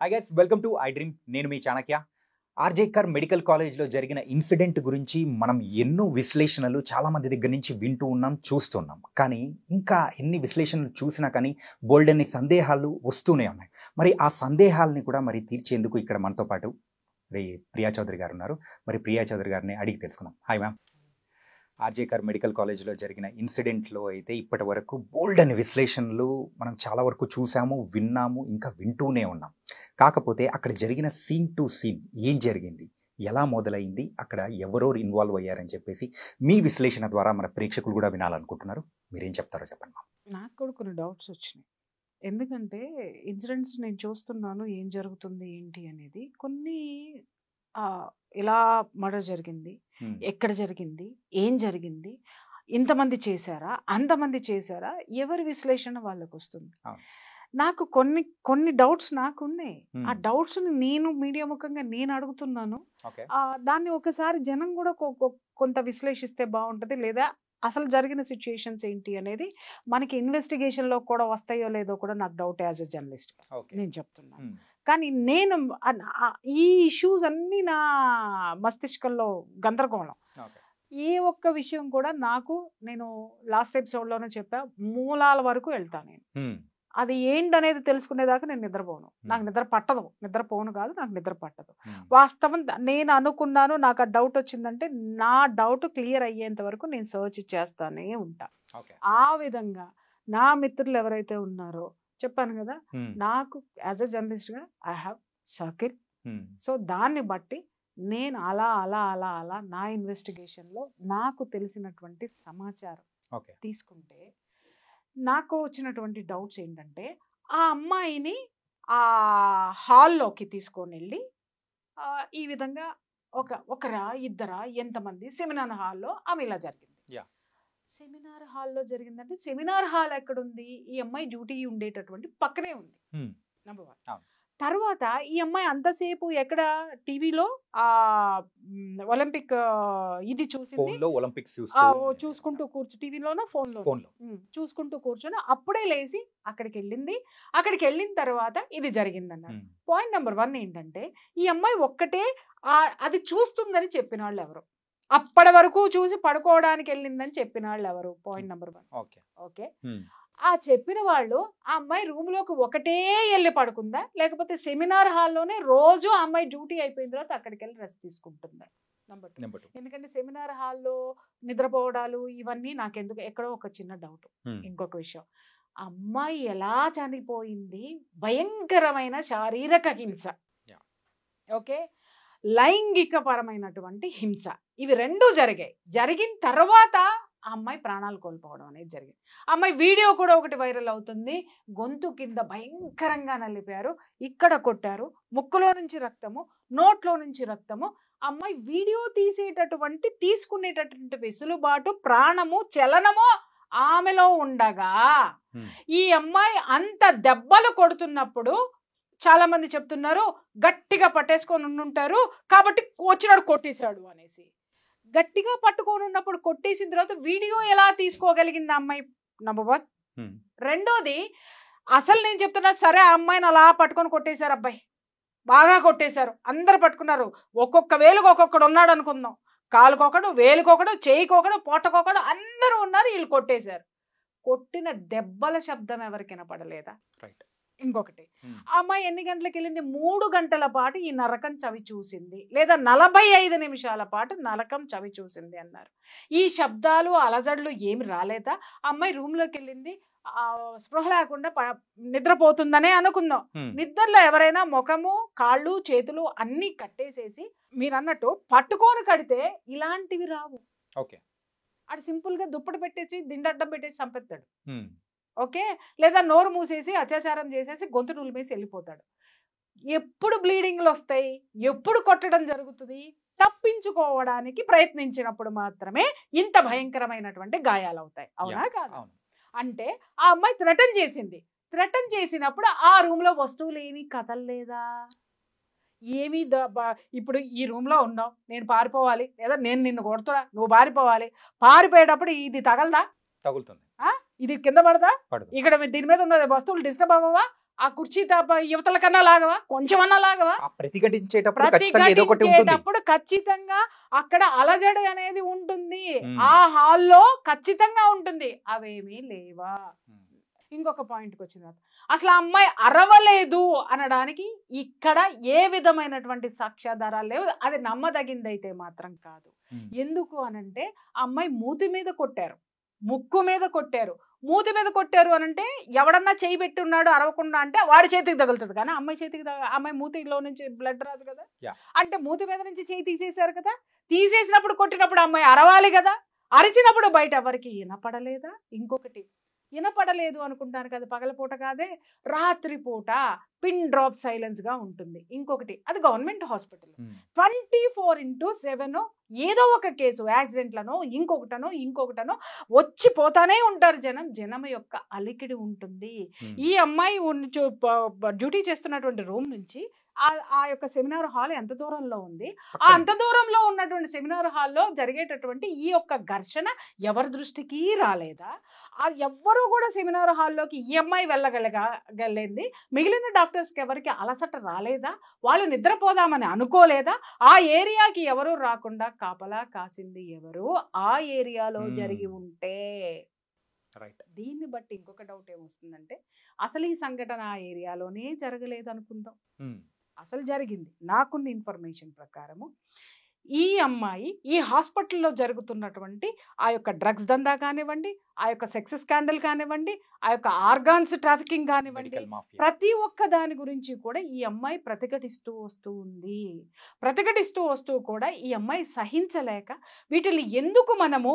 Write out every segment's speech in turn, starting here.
Hi guys, welcome to I dream. నేను మీ Chanakya. RJ కర్ medical కాలేజ్లో జరిగిన ఇన్సిడెంట్ గురించి మనం ఎన్నో విశ్లేషణలు చాలామంది దగ్గర నుంచి వింటూ ఉన్నాం, చూస్తున్నాం. కానీ ఇంకా ఎన్ని విశ్లేషణలు చూసినా కానీ బోల్డన్ని సందేహాలు వస్తూనే ఉన్నాయి. మరి ఆ సందేహాలని కూడా మరి తీర్చేందుకు ఇక్కడ మనతో పాటు ప్రియా చౌదరి గారు ఉన్నారు. మరి ప్రియా చౌదరి గారిని అడిగి తెలుసుకుందాం. Hi ma'am. ఆర్జే కర్ మెడికల్ కాలేజ్లో జరిగిన ఇన్సిడెంట్లో అయితే ఇప్పటి వరకు బోల్డన్ని విశ్లేషణలు మనం చాలా వరకు చూసాము, విన్నాము, ఇంకా వింటూనే ఉన్నాం. కాకపోతే అక్కడ జరిగిన సీన్ టు సీన్ ఏం జరిగింది, ఎలా మొదలైంది, అక్కడ ఎవరెవరు ఇన్వాల్వ్ అయ్యారని చెప్పేసి మీ విశ్లేషణ ద్వారా మన ప్రేక్షకులు కూడా వినాలనుకుంటున్నారు. మీరేం చెప్తారో చెప్పండి మా. నాకు కూడా కొన్ని డౌట్స్ వచ్చినాయి. ఎందుకంటే ఇన్సిడెంట్స్ నేను చూస్తున్నాను, ఏం జరుగుతుంది ఏంటి అనేది. కొన్ని ఎలా మర్డర్ జరిగింది, ఎక్కడ జరిగింది, ఏం జరిగింది, ఇంతమంది చేశారా, అంతమంది చేశారా, ఎవరి విశ్లేషణ వాళ్ళకు వస్తుంది. నాకు కొన్ని డౌట్స్ నాకు ఉన్నాయి. ఆ డౌట్స్ నేను మీడియా ముఖంగా నేను అడుగుతున్నాను. దాన్ని ఒకసారి జనం కూడా కొంత విశ్లేషిస్తే బాగుంటది. లేదా అసలు జరిగిన సిచ్యుయేషన్స్ ఏంటి అనేది మనకి ఇన్వెస్టిగేషన్ లో కూడా వస్తాయో లేదో కూడా నాకు డౌట్. యాజ్ ఎ జర్నలిస్ట్ నేను చెప్తున్నాను. కానీ నేను ఈ ఇష్యూస్ అన్ని నా మస్తిష్కంలో గందరగోళం. ఏ ఒక్క విషయం కూడా నేను లాస్ట్ ఎపిసోడ్లోనే చెప్పా, మూలాల వరకు వెళ్తా. నేను అది ఏంటనేది తెలుసుకునేదాకా నేను నిద్రపోను. నాకు నిద్ర పట్టదు, నిద్రపోను కాదు, నాకు నిద్ర పట్టదు. వాస్తవం నేను అనుకున్నాను, నాకు ఆ డౌట్ వచ్చిందంటే నా డౌట్ క్లియర్ అయ్యేంత వరకు నేను సర్చ్ చేస్తానే ఉంటా. ఆ విధంగా నా మిత్రులు ఎవరైతే ఉన్నారో చెప్పాను కదా, నాకు యాజ్ ఎ జర్నలిస్ట్గా ఐ హ్యావ్ సర్కిల్. సో దాన్ని బట్టి నేను అలా అలా అలా అలా నా ఇన్వెస్టిగేషన్లో నాకు తెలిసినటువంటి సమాచారం తీసుకుంటే నాకు వచ్చినటువంటి డౌట్స్ ఏంటంటే, ఆ అమ్మాయిని ఆ హాల్లోకి తీసుకొని వెళ్ళి ఈ విధంగా ఒకరా ఇద్దరా ఎంతమంది సెమినార్ హాల్లో ఆమె ఇలా జరిగింది. సెమినార్ హాల్లో జరిగిందంటే సెమినార్ హాల్ ఎక్కడుంది? ఈ అమ్మాయి డ్యూటీ ఉండేటటువంటి పక్కనే ఉంది. నెంబర్ 1. తర్వాత ఈ అమ్మాయి అంతసేపు ఎక్కడ టీవీలో ఒలింపిక్ ఇది చూసింది, చూసుకుంటూ టీవీలోనో ఫోన్లో చూసుకుంటూ కూర్చొని అప్పుడే లేచి అక్కడికి వెళ్ళింది. అక్కడికి వెళ్ళిన తర్వాత ఇది జరిగిందన్నారు. పాయింట్ నెంబర్ 1 ఏంటంటే, ఈ అమ్మాయి ఒక్కటే అది చూస్తుందని చెప్పిన వాళ్ళు ఎవరు? అప్పటి వరకు చూసి పడుకోవడానికి వెళ్ళిందని చెప్పిన వాళ్ళు ఎవరు? Point number 1. ఓకే, ఆ చెప్పిన వాళ్ళు ఆ అమ్మాయి రూమ్ లోకి ఒకటే వెళ్ళి పడుకుందా, లేకపోతే సెమినార్ హాల్లోనే రోజు ఆ అమ్మాయి డ్యూటీ అయిపోయిన తర్వాత అక్కడికి వెళ్ళి రెస్ట్ తీసుకుంటుందా? నెంబర్ 2. ఎందుకంటే సెమినార్ హాల్లో నిద్రపోవడాలు ఇవన్నీ నాకెందుకు ఎక్కడో ఒక చిన్న డౌట్. ఇంకొక విషయం, అమ్మాయి ఎలా చనిపోయింది? భయంకరమైన శారీరక హింస, ఓకే, లైంగిక పరమైనటువంటి హింస, ఇవి 2 జరిగాయి. జరిగిన తర్వాత ఆ అమ్మాయి ప్రాణాలు కోల్పోవడం అనేది జరిగింది. అమ్మాయి వీడియో కూడా ఒకటి వైరల్ అవుతుంది. గొంతు కింద భయంకరంగా నలిపారు, ఇక్కడ కొట్టారు, ముక్కులో నుంచి రక్తము, నోట్లో నుంచి రక్తము. అమ్మాయి వీడియో తీసుకునేటటువంటి వెసులుబాటు, ప్రాణము, చలనము ఆమెలో ఉండగా ఈ అమ్మాయి అంత దెబ్బలు కొడుతున్నప్పుడు చాలా మంది చెప్తున్నారు గట్టిగా పట్టేసుకొని ఉండుంటారు కాబట్టి వచ్చినాడు కొట్టేశాడు అనేసి. గట్టిగా పట్టుకొని ఉన్నప్పుడు కొట్టేసిన తర్వాత వీడియో ఎలా తీసుకోగలిగింది అమ్మాయి? నెంబర్ 1. రెండోది, అసలు నేను చెప్తున్నా, సరే ఆ అమ్మాయిని అలా పట్టుకొని కొట్టేశారు, అబ్బాయి బాగా కొట్టేశారు, అందరు పట్టుకున్నారు, ఒక్కొక్క వేలుకు ఒక్కొక్కడు ఉన్నాడు అనుకుందాం, కాలుకొకడు, వేలుకొకడు, చేయికొకడు, పొట్టకొకడు, అందరూ ఉన్నారు, వీళ్ళు కొట్టేశారు. కొట్టిన దెబ్బల శబ్దం ఎవరికి వినపడలేదా? రైట్. ఇంకొకటి, ఆ అమ్మాయి ఎన్ని గంటలకు వెళ్ళింది? 3 గంటల పాటు ఈ నరకం చవి చూసింది, లేదా 45 నిమిషాల పాటు నరకం చవి చూసింది అన్నారు. ఈ శబ్దాలు అలజడులు ఏమి రాలేదా? అమ్మాయి రూమ్లోకి వెళ్ళింది, స్పృహ లేకుండా నిద్రపోతుందనే అనుకుందాం. నిద్రలో ఎవరైనా ముఖము, కాళ్ళు, చేతులు అన్నీ కట్టేసేసి మీరు అన్నట్టు పట్టుకొని కడితే ఇలాంటివి రావు. ఓకే, అది సింపుల్గా దుప్పటి పెట్టేసి దిండడ్డం పెట్టేసి చంపేస్తాడు. ఓకే, లేదా నోరు మూసేసి అత్యాచారం చేసేసి గొంతు నులిమేసి వెళ్ళిపోతాడు. ఎప్పుడు బ్లీడింగ్లు వస్తాయి, ఎప్పుడు కొట్టడం జరుగుతుంది? తప్పించుకోవడానికి ప్రయత్నించినప్పుడు మాత్రమే ఇంత భయంకరమైనటువంటి గాయాలు అవుతాయి. అవునా కాదు? అంటే ఆ అమ్మాయి థ్రెటన్ చేసింది. థ్రెటన్ చేసినప్పుడు ఆ రూమ్లో వస్తువులు ఏమీ కదలలేదా? ఏమీ ఇప్పుడు ఈ రూమ్లో ఉన్నావు, నేను పారిపోవాలి, లేదా నేను నిన్ను కొడుతున్నా, నువ్వు పారిపోవాలి, పారిపోయేటప్పుడు ఇది తగలదా? తగులుతుంది, ఇది కింద పడదా, పడదు. ఇక్కడ దీని మీద ఉన్న వస్తువులు డిస్టర్బ్ అవ్వవా, ఆ కుర్చీ యువతల కన్నా లాగవా, కొంచెం అన్నా లాగవా, ఆ ప్రతిఘటించేటప్పుడు ఖచ్చితంగా ఏదో ఒకటి ఉంటుంది. ప్రతిఘటించేటప్పుడు ఖచ్చితంగా అక్కడ అలజడి అనేది ఉంటుంది, మ్మ్. ఆ హాల్లో ఖచ్చితంగా ఉంటుంది. అవేమీ లేవా. ఇంకొక పాయింట్కి వచ్చిన తర్వాత అసలు ఆ అమ్మాయి అరవలేదు అనడానికి ఇక్కడ ఏ విధమైనటువంటి సాక్ష్యాధారాలు లేవు. అది నమ్మదగిందైతే మాత్రం కాదు. ఎందుకు అనంటే ఆ అమ్మాయి మూతి మీద కొట్టారు, ముక్కు మీద కొట్టారు. మూతి మీద కొట్టారు అనంటే ఎవడన్నా చేయి పెట్టి ఉన్నాడు అరవకుండా అంటే వాడి చేతికి తగులుతుంది, కానీ అమ్మాయి చేతికి అమ్మాయి మూతిలో నుంచి బ్లడ్ రాదు కదా. అంటే మూతి మీద నుంచి చేయి తీసేశారు కదా, తీసేసినప్పుడు కొట్టినప్పుడు అమ్మాయి అరవాలి కదా, అరిచినప్పుడు బయట ఎవరికి వినపడలేదా. ఇంకొకటి వినపడలేదు అనుకుంటాను కదా, పగలపూట కాదే రాత్రిపూట పిన్ డ్రాప్ సైలెన్స్ గా ఉంటుంది. ఇంకొకటి అది గవర్నమెంట్ హాస్పిటల్, 24/7 ఏదో ఒక కేసు యాక్సిడెంట్లను ఇంకొకటనో వచ్చి పోతానే ఉంటారు జనం యొక్క అలికిడి ఉంటుంది. ఈ అమ్మాయి డ్యూటీ చేస్తున్నటువంటి రూమ్ నుంచి ఆ యొక్క సెమినార్ హాల్ ఎంత దూరంలో ఉంది, ఆ అంత దూరంలో ఉన్నటువంటి సెమినార్ హాల్లో జరిగేటటువంటి ఈ యొక్క ఘర్షణ ఎవరి దృష్టికి రాలేదా. ఎవ్వరూ కూడా సెమినార్ హాల్లోకి ఈ అమ్మాయి వెళ్ళగలిగింది, మిగిలిన డాక్టర్స్కి ఎవరికి అలసట రాలేదా, వాళ్ళు నిద్రపోదామని అనుకోలేదా, ఆ ఏరియాకి ఎవరు రాకుండా కాపలా కాసింది ఎవరు, ఆ ఏరియాలో జరిగి ఉంటే. దీన్ని బట్టి ఇంకొక డౌట్ ఏమొస్తుందంటే అసలు ఈ సంఘటన ఆ ఏరియాలోనే జరగలేదు అనుకుందాం, అసలు జరిగింది. నాకున్న ఇన్ఫర్మేషన్ ప్రకారము ఈ అమ్మాయి ఈ హాస్పిటల్లో జరుగుతున్నటువంటి ఆ యొక్క డ్రగ్స్ దందా కానివ్వండి, ఆ యొక్క సెక్స్ స్కాండల్ కానివ్వండి, ఆ యొక్క ఆర్గాన్స్ ట్రాఫికింగ్ కానివ్వండి, ప్రతి ఒక్క దాని గురించి కూడా ఈ అమ్మాయి ప్రతిఘటిస్తూ వస్తూ కూడా ఈ అమ్మాయి సహించలేక వీటిని ఎందుకు మనము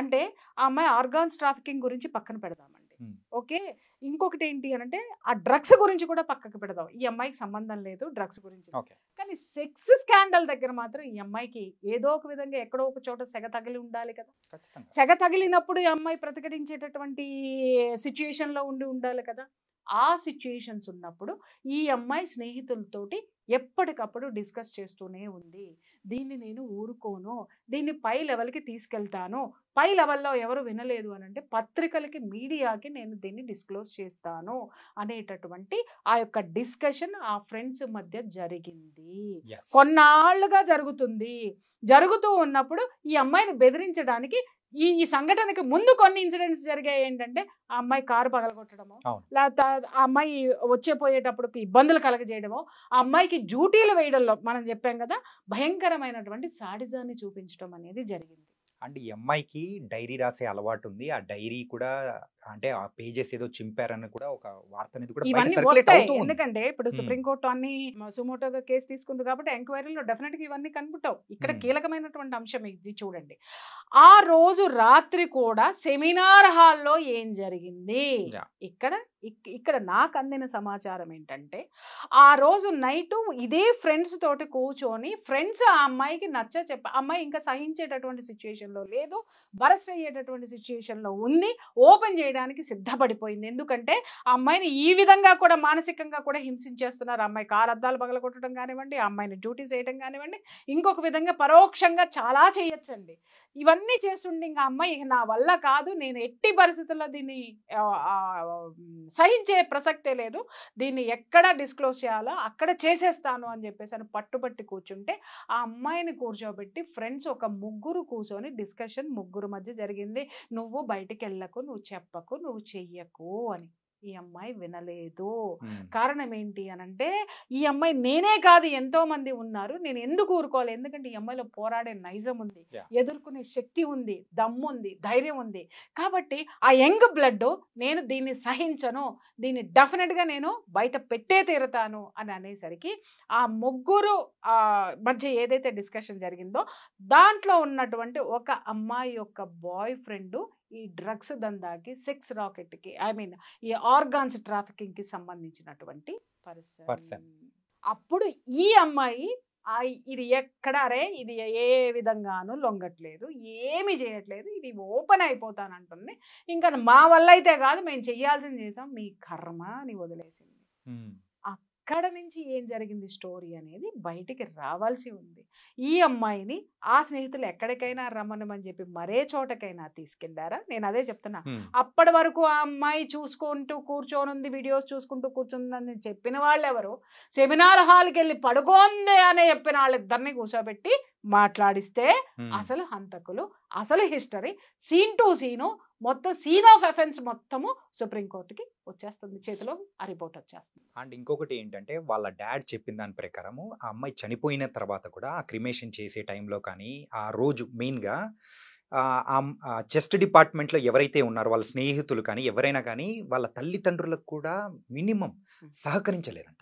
అంటే ఆ అమ్మాయి ఆర్గాన్స్ ట్రాఫికింగ్ గురించి పక్కన పెడదామండి, ఓకే. ఇంకొకటి ఏంటి అనంటే ఆ డ్రగ్స్ గురించి కూడా పక్కకు పెడదాం, ఈ అమ్మాయికి సంబంధం లేదు డ్రగ్స్ గురించి, కానీ సెక్స్ స్కాండల్ దగ్గర మాత్రం ఈ అమ్మాయికి ఏదో ఒక విధంగా ఎక్కడో ఒక చోట సెగ తగిలి ఉండాలి కదా. సెగ తగిలినప్పుడు ఈ అమ్మాయి ప్రతిఘటించేటటువంటి సిచ్యుయేషన్లో ఉండాలి కదా. ఆ సిచ్యుయేషన్స్ ఉన్నప్పుడు ఈ అమ్మాయి స్నేహితులతోటి ఎప్పటికప్పుడు డిస్కస్ చేస్తూనే ఉంది, దీన్ని నేను ఊరుకోను, దీన్ని పై లెవెల్కి తీసుకెళ్తాను, పై లెవెల్లో ఎవరు వినలేదు అని అంటే పత్రికలకి మీడియాకి నేను దీన్ని డిస్క్లోజ్ చేస్తాను అనేటటువంటి ఆ యొక్క డిస్కషన్ ఆ ఫ్రెండ్స్ మధ్య జరిగింది. కొన్నాళ్ళుగా జరుగుతూ ఉన్నప్పుడు ఈ అమ్మాయిని బెదిరించడానికి ఈ సంఘటనకి ముందు కొన్ని ఇన్సిడెంట్స్ జరిగాయి. ఏంటంటే ఆ అమ్మాయి కారు పగలగొట్టడమో, లేకపోతే ఆ అమ్మాయి పోయేటప్పుడు ఇబ్బందులు కలగజేయడమో, ఆ అమ్మాయికి డ్యూటీలు వేయడంలో మనం చెప్పాం కదా భయంకరమైనటువంటి సాడిజాన్ని చూపించడం అనేది జరిగింది. అండ్ ఈ అమ్మాయికి డైరీ రాసే అలవాటు ఉంది, ఆ డైరీ కూడా అంటే ఆ పేజెస్ ఏదో చింపారని కూడా ఒక వార్త అనేది కూడా ఇవన్నీ వస్తాయి. ఎందుకంటే ఇప్పుడు సుప్రీంకోర్టు అన్ని సుమోటోగా కేసు తీసుకుంది కాబట్టి ఎంక్వైరీలో డెఫినెట్ గా ఇవన్నీ కనుక్కుంటావు. ఇక్కడ కీలకమైనటువంటి అంశం ఇది చూడండి. ఆ రోజు రాత్రి కూడా సెమినార్ హాల్లో ఏం జరిగింది, ఇక్కడ నాకు అందిన సమాచారం ఏంటంటే ఆ రోజు నైట్ ఇదే ఫ్రెండ్స్ తోటి కూర్చొని ఫ్రెండ్స్ ఆ అమ్మాయికి అమ్మాయి ఇంకా సహించేటటువంటి సిచ్యుయేషన్ లో లేదు, బరస్ట్ అయ్యేటటువంటి సిచ్యుయేషన్ లో ఉంది, ఓపెన్ చేయడానికి సిద్ధపడిపోయింది. ఎందుకంటే ఆ అమ్మాయిని ఈ విధంగా కూడా మానసికంగా కూడా హింసించేస్తున్నారు. అమ్మాయి కారు అద్దాలు పగలగొట్టడం కానివ్వండి, ఆ అమ్మాయిని డ్యూటీస్ చేయడం కానివ్వండి, ఇంకొక విధంగా పరోక్షంగా చాలా చేయొచ్చండి. ఇవన్నీ చేస్తుండే ఇంకా అమ్మాయి నా వల్ల కాదు, నేను ఎట్టి పరిస్థితుల్లో దీన్ని సహించే ప్రసక్తే లేదు, దీన్ని ఎక్కడ డిస్క్లోజ్ చేయాలో అక్కడ చేసేస్తాను అని చెప్పేసి అని పట్టుబట్టి కూర్చుంటే ఆ అమ్మాయిని కూర్చోబెట్టి ఫ్రెండ్స్ ఒక ముగ్గురు కూర్చొని డిస్కషన్ ముగ్గురు మధ్య జరిగింది. నువ్వు బయటికి వెళ్ళకు, నువ్వు చెప్పకు, నువ్వు చెయ్యకు అని. ఈ అమ్మాయి వినలేదు. కారణం ఏంటి అనంటే ఈ అమ్మాయి నేనే కాదు ఎంతో మంది ఉన్నారు, నేను ఎందుకు ఊరుకోవాలి, ఎందుకంటే ఈ అమ్మాయిలో పోరాడే నైజం ఉంది, ఎదుర్కొనే శక్తి ఉంది, దమ్ము ఉంది, ధైర్యం ఉంది. కాబట్టి ఆ యంగ్ బ్లడ్ నేను దీన్ని సహించను, దీన్ని డెఫినెట్గా నేను బయట పెట్టే తీరుతాను అని అనేసరికి ఆ ముగ్గురు మధ్య ఏదైతే డిస్కషన్ జరిగిందో దాంట్లో ఉన్నటువంటి ఒక అమ్మాయి యొక్క బాయ్ ఫ్రెండ్ ఈ డ్రగ్స్ దందాకి, సెక్స్ రాకెట్కి, ఈ ఆర్గాన్స్ ట్రాఫికింగ్ కి సంబంధించినటువంటి పర్సన్. అప్పుడు ఈ అమ్మాయి ఇది ఇది ఏ విధంగానూ లొంగట్లేదు, ఏమి చేయట్లేదు, ఇది ఓపెన్ అయిపోతానంటుంది, ఇంకా మా వల్ల అయితే కాదు, మేము చెయ్యాల్సింది చేసాం, మీ కర్మ అని వదిలేసింది. అక్కడ నుంచి ఏం జరిగింది స్టోరీ అనేది బయటికి రావాల్సి ఉంది. ఈ అమ్మాయిని ఆ స్నేహితులు ఎక్కడికైనా రమ్మనమని చెప్పి మరే చోటకైనా తీసుకెళ్లారా? నేను అదే చెప్తున్నా. అప్పటి వరకు ఆ అమ్మాయి చూసుకుంటూ కూర్చోనుంది, వీడియోస్ చూసుకుంటూ కూర్చుందని చెప్పిన వాళ్ళు ఎవరు? సెమినార్ హాల్కి వెళ్ళి పడుకోంది అని చెప్పిన వాళ్ళిద్దరిని కూర్చోబెట్టి మాట్లాడిస్తే అసలు హంతకులు, అసలు హిస్టరీ, సీన్ టు సీను, మొత్తం సీన్ ఆఫ్ ఎఫెన్స్ మొత్తము సుప్రీంకోర్టుకి వచ్చేస్తుంది, చేతిలో ఆ రిపోర్ట్ వచ్చేస్తుంది. అండ్ ఇంకొకటి ఏంటంటే వాళ్ళ డాడ్ చెప్పిన దాని ప్రకారము ఆ అమ్మాయి చనిపోయిన తర్వాత కూడా ఆ క్రిమేషన్ చేసే టైంలో కానీ ఆ రోజు మెయిన్గా చెస్ట్ డిపార్ట్మెంట్లో ఎవరైతే ఉన్నారో వాళ్ళ స్నేహితులు కానీ ఎవరైనా కానీ వాళ్ళ తల్లిదండ్రులకు కూడా మినిమం సహకరించలేదంట.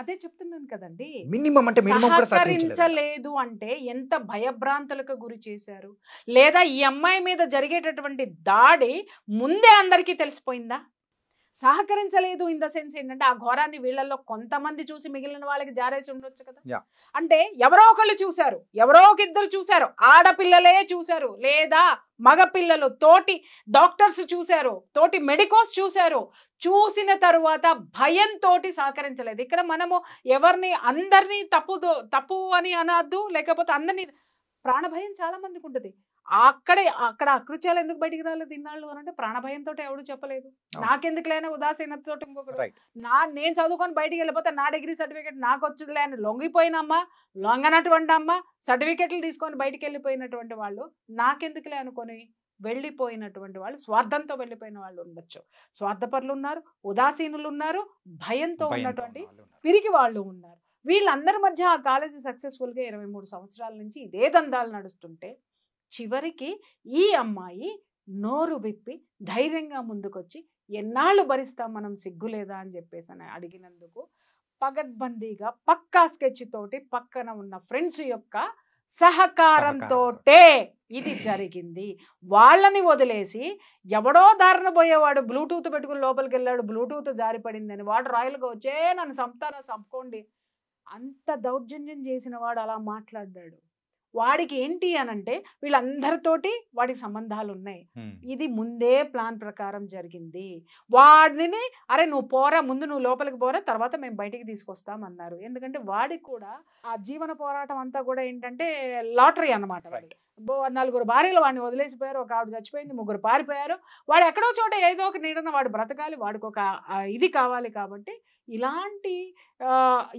అదే చెప్తున్నాను కదండి, మినిమం అంటే మినిమం కూడా సహకరించలేదు అంటే ఎంత భయభ్రాంతులకు గురి చేశారు. లేదా ఈ అమ్మాయి మీద జరిగేటటువంటి దాడి ముందే అందరికీ తెలిసిపోయిందా? సహకరించలేదు ఇన్ ద సెన్స్ ఏంటంటే ఆ ఘోరాన్ని వీళ్ళల్లో కొంతమంది చూసి మిగిలిన వాళ్ళకి జారేసి ఉండొచ్చు కదా. అంటే ఎవరో ఒకళ్ళు చూశారు, ఎవరో ఒక ఇద్దరు చూశారు, ఆడపిల్లలే చూశారు, లేదా మగపిల్లలు తోటి డాక్టర్స్ చూశారు, తోటి మెడికోస్ చూశారు. చూసిన తరువాత భయంతో సహకరించలేదు. ఇక్కడ మనము ఎవరిని అందరినీ తప్పు అని అనద్దు, లేకపోతే అందరినీ ప్రాణభయం చాలా మందికి ఉంటుంది. అక్కడ అకృత్యాలు ఎందుకు బయటికి రాలేదు ఇన్నాళ్ళు అని అంటే ప్రాణభయంతో ఎవడు చెప్పలేదు. నాకెందుకు లేని ఉదాసీనతతో ఇంకొకటి నేను చదువుకొని బయటికి వెళ్ళిపోతే నా డిగ్రీ సర్టిఫికేట్ నాకు వచ్చిందిలే అని లొంగిపోయినమ్మా, లొంగనటువంటి అమ్మ, సర్టిఫికేట్లు తీసుకొని బయటికి వెళ్ళిపోయినటువంటి వాళ్ళు నాకెందుకులే అనుకొని వెళ్ళిపోయినటువంటి వాళ్ళు, స్వార్థంతో వెళ్ళిపోయిన వాళ్ళు ఉండొచ్చు. స్వార్థపరులు ఉన్నారు, ఉదాసీనులు ఉన్నారు, భయంతో ఉన్నటువంటి పిరికి వాళ్ళు ఉన్నారు. వీళ్ళందరి మధ్య ఆ కాలేజీ సక్సెస్ఫుల్గా 23 సంవత్సరాల నుంచి ఇదే దందాలు నడుస్తుంటే చివరికి ఈ అమ్మాయి నోరు విప్పి ధైర్యంగా ముందుకొచ్చి ఎన్నాళ్ళు భరిస్తాం మనం, సిగ్గులేదా అని చెప్పేసి అని అడిగినందుకు పగడ్బందీగా పక్కా స్కెచ్ తోటి పక్కన ఉన్న ఫ్రెండ్స్ యొక్క సహకారంతో ఇది జరిగింది. వాళ్ళని వదిలేసి ఎవడో దారిన పోయేవాడు బ్లూటూత్ పెట్టుకుని లోపలికి వెళ్ళాడు, బ్లూటూత్ జారిపడిందని వాడు రాయలుగా వచ్చే నన్ను చంపుతారా చంపుకోండి అంత దౌర్జన్యం చేసిన వాడు అలా మాట్లాడాడు. వాడికి ఏంటి అనంటే వీళ్ళందరితోటి వాడికి సంబంధాలు ఉన్నాయి. ఇది ముందే ప్లాన్ ప్రకారం జరిగింది. వాడిని అరే నువ్వు పోరా, ముందు నువ్వు లోపలికి పోరా, తర్వాత మేము బయటికి తీసుకొస్తామన్నారు. ఎందుకంటే వాడికి కూడా ఆ జీవన పోరాటం అంతా కూడా ఏంటంటే లాటరీ అన్నమాట. వాడికి 4 భార్యలు వాడిని వదిలేసిపోయారు, ఒక ఆవిడ చచ్చిపోయింది, 3 పారిపోయారు. వాడు ఎక్కడో చోట ఏదో ఒక నీడన వాడు బ్రతకాలి, వాడికి ఒక ఇది కావాలి. కాబట్టి ఇలాంటి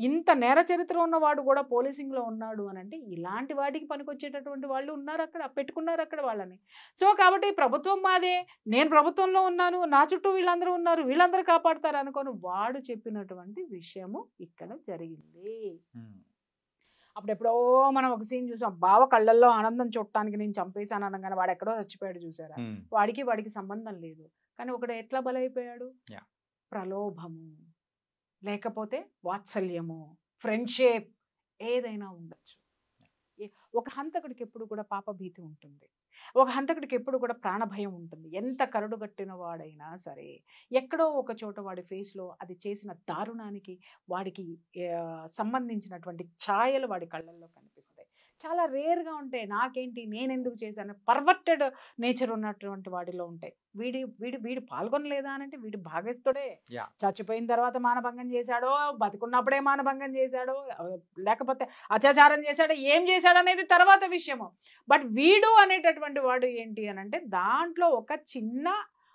ఇంత నేర చరిత్ర ఉన్నవాడు కూడా పోలీసింగ్లో ఉన్నాడు అని అంటే ఇలాంటి వాటికి పనికొచ్చేటటువంటి వాళ్ళు ఉన్నారు అక్కడ, పెట్టుకున్నారు అక్కడ వాళ్ళని. సో కాబట్టి ప్రభుత్వం మాదే, నేను ప్రభుత్వంలో ఉన్నాను, నా చుట్టూ వీళ్ళందరూ ఉన్నారు, వీళ్ళందరూ కాపాడుతారు అనుకొని వాడు చెప్పినటువంటి విషయము ఇక్కడ జరిగింది. అప్పుడెప్పుడో మనం ఒక సీన్ చూసాం, బావ కళ్ళల్లో ఆనందం చూడటానికి నేను చంపేశాను అనగానే వాడు ఎక్కడో చచ్చిపోయాడు చూసారా. వాడికి సంబంధం లేదు, కానీ ఒకడు ఎట్లా బలైపోయాడు? ప్రలోభము, లేకపోతే వాత్సల్యము, ఫ్రెండ్షిప్ ఏదైనా ఉండొచ్చు. ఒక హంతకుడికి ఎప్పుడు కూడా పాపభీతి ఉంటుంది, ఒక హంతకుడికి ఎప్పుడు కూడా ప్రాణభయం ఉంటుంది. ఎంత కరడుగట్టిన వాడైనా సరే ఎక్కడో ఒక చోట వాడి ఫేస్లో అది చేసిన దారుణానికి వాడికి సంబంధించినటువంటి ఛాయలు వాడి కళ్ళల్లో కనిపిస్తాయి. చాలా రేర్గా ఉంటాయి. నాకేంటి, నేను ఎందుకు చేశాను, పర్వర్టెడ్ నేచర్ ఉన్నటువంటి వాడిలో ఉంటాయి. వీడు పాల్గొనలేదా అంటే వీడు భాగస్తుడే. చచ్చిపోయిన తర్వాత మానభంగం చేశాడో, బతికున్నప్పుడే మానభంగం చేశాడో, లేకపోతే అత్యాచారం చేశాడో, ఏం చేశాడు అనేది తర్వాత విషయము. బట్ వీడు అనేటటువంటి వాడు ఏంటి అని అంటే దాంట్లో ఒక చిన్న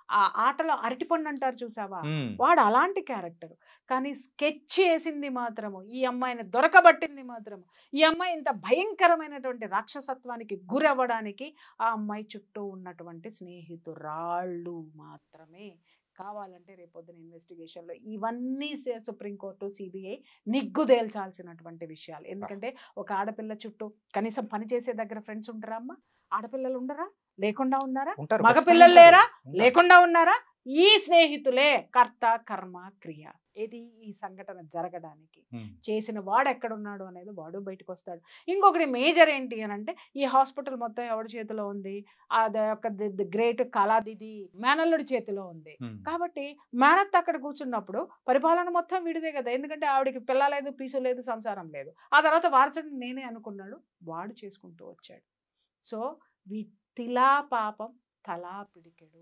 ఆ ఆటలో అరటిపండు అంటారు చూసావా, వాడు అలాంటి క్యారెక్టర్. కానీ స్కెచ్ వేసింది మాత్రము, ఈ అమ్మాయిని దొరకబట్టింది మాత్రము, ఈ అమ్మాయి ఇంత భయంకరమైనటువంటి రాక్షసత్వానికి గురవ్వడానికి ఆ అమ్మాయి చుట్టూ ఉన్నటువంటి స్నేహితురాళ్ళు మాత్రమే. కావాలంటే రేపొద్దున ఇన్వెస్టిగేషన్లో ఇవన్నీ సుప్రీంకోర్టు, సిబిఐ నిగ్గుదేల్చాల్సినటువంటి విషయాలు. ఎందుకంటే ఒక ఆడపిల్ల చుట్టూ కనీసం పనిచేసే దగ్గర ఫ్రెండ్స్ ఉంటారా అమ్మ? ఆడపిల్లలు ఉండరా? లేకుండా ఉన్నారా? మగపిల్లలు లేరా? లేకుండా ఉన్నారా? ఈ స్నేహితులే కర్త కర్మ క్రియ. ఏది ఈ సంఘటన జరగడానికి చేసిన వాడు ఎక్కడున్నాడు అనేది వాడు బయటకు వస్తాడు. ఇంకొకటి మేజర్ ఏంటి అని అంటే ఈ హాస్పిటల్ మొత్తం ఎవరి చేతిలో ఉంది? అది ఒక గ్రేట్ కళాదిది మేనల్లుడి చేతిలో ఉంది. కాబట్టి మేనత్ అక్కడ కూర్చున్నప్పుడు పరిపాలన మొత్తం వీడిదే కదా. ఎందుకంటే ఆవిడకి పిల్ల లేదు, పీసు లేదు, సంసారం లేదు. ఆ తర్వాత వారసుడిని నేనే అనుకున్నాడు, వాడు చేసుకుంటూ వచ్చాడు. సో తిలా పాపం తలా పిడికెడు.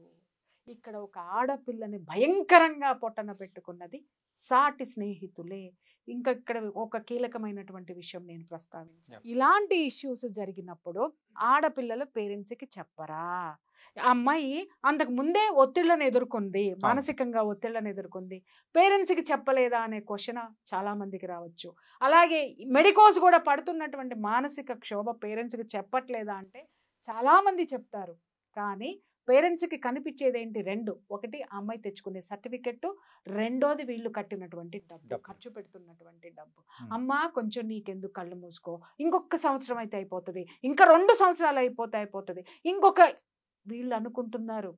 ఇక్కడ ఒక ఆడపిల్లని భయంకరంగా పొట్టన పెట్టుకున్నది సాటి స్నేహితులే. ఇంకా ఇక్కడ ఒక కీలకమైనటువంటి విషయం నేను ప్రస్తావించాను. ఇలాంటి ఇష్యూస్ జరిగినప్పుడు ఆడపిల్లలు పేరెంట్స్కి చెప్పరా? అమ్మాయి అంతకు ముందే ఒత్తిళ్లను ఎదుర్కొంది, మానసికంగా ఒత్తిళ్లను ఎదుర్కొంది, పేరెంట్స్కి చెప్పలేదా అనే క్వశ్చన్ చాలా మందికి రావచ్చు. అలాగే మెడికోస్ కూడా పడుతున్నటువంటి మానసిక క్షోభ పేరెంట్స్కి చెప్పట్లేదా అంటే చాలా మంది చెప్తారు. కానీ పేరెంట్స్కి కనిపించేది ఏంటి? రెండు. ఒకటి అమ్మాయి తెచ్చుకునే సర్టిఫికెట్, రెండోది వీళ్ళు కట్టినటువంటి డబ్బు, ఖర్చు పెడుతున్నటువంటి డబ్బు. అమ్మ కొంచెం నీకెందుకు, కళ్ళు మూసుకో, ఇంకొక సంవత్సరం అయితే అయిపోతుంది, ఇంకా 2 సంవత్సరాలు అయిపోతుంది, ఇంకొక. వీళ్ళు అనుకుంటున్నారు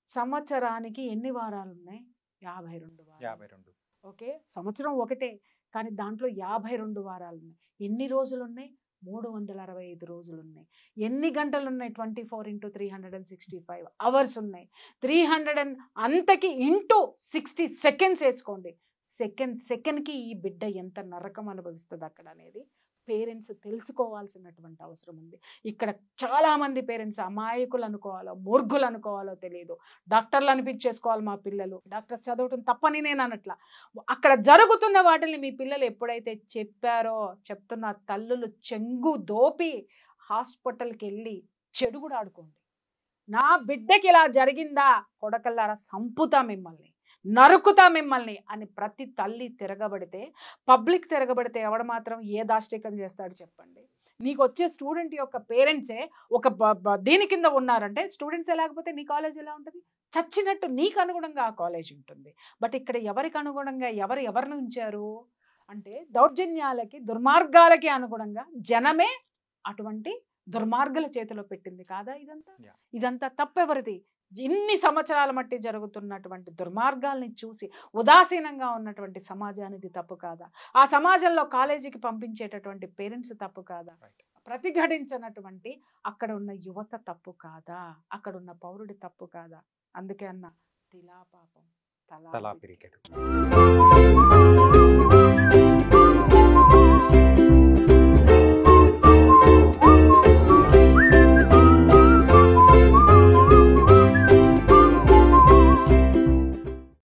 సంవత్సరానికి ఎన్ని వారాలు ఉన్నాయి? 52 వారాలు. ఓకే, సంవత్సరం ఒకటే కానీ దాంట్లో 52 వారాలు ఉన్నాయి. ఎన్ని రోజులు ఉన్నాయి? 365 రోజులు ఉన్నాయి. ఎన్ని గంటలు ఉన్నాయి? 24 × 365 అవర్స్ ఉన్నాయి. 300 అంతకి ఇంటూ 60 సెకండ్స్ వేసుకోండి. సెకండ్కి ఈ బిడ్డ ఎంత నరకం అనుభవిస్తుంది అక్కడ అనేది పేరెంట్స్ తెలుసుకోవాల్సినటువంటి అవసరం ఉంది. ఇక్కడ చాలామంది పేరెంట్స్ అమాయకులు అనుకోవాలో మూర్ఖులు అనుకోవాలో తెలియదు. డాక్టర్లు అనిపించేసుకోవాలి మా పిల్లలు, డాక్టర్స్ చదవటం తప్పని నేను అనట్లా. అక్కడ జరుగుతున్న వాటిని మీ పిల్లలు ఎప్పుడైతే చెప్పారో, చెప్తున్న తల్లులు చెంగు దోపి హాస్పిటల్కి వెళ్ళి చెడుగుడు ఆడుకోండి. నా బిడ్డకి ఇలా జరిగిందా, కొడకల్లారా సంపుతా మిమ్మల్ని, నరుకుతా మిమ్మల్ని అని ప్రతి తల్లి తిరగబడితే, పబ్లిక్ తిరగబడితే ఎవడు మాత్రం ఏ దాష్టికం చేస్తాడు చెప్పండి? నీకు వచ్చే స్టూడెంట్ యొక్క పేరెంట్సే ఒక దీని కింద ఉన్నారంటే, స్టూడెంట్సే లేకపోతే నీ కాలేజ్ ఎలా ఉంటుంది? చచ్చినట్టు నీకు అనుగుణంగా ఆ కాలేజ్ ఉంటుంది. బట్ ఇక్కడ ఎవరికి అనుగుణంగా ఎవరిని ఉంచారు అంటే, దౌర్జన్యాలకి దుర్మార్గాలకి అనుగుణంగా జనమే అటువంటి దుర్మార్గుల చేతిలో పెట్టింది కాదా? ఇదంతా తప్పెవరిది? ఇన్ని సంవత్సరాల మట్టి జరుగుతున్నటువంటి దుర్మార్గాల్ని చూసి ఉదాసీనంగా ఉన్నటువంటి సమాజానికి తప్పు కాదా? ఆ సమాజంలో కాలేజీకి పంపించేటటువంటి పేరెంట్స్ తప్పు కాదా? ప్రతిఘటించినటువంటి అక్కడ ఉన్న యువత తప్పు కాదా? అక్కడ ఉన్న పౌరుడి తప్పు కాదా? అందుకే అన్న తిలా పాపం తలా పిరికెడు.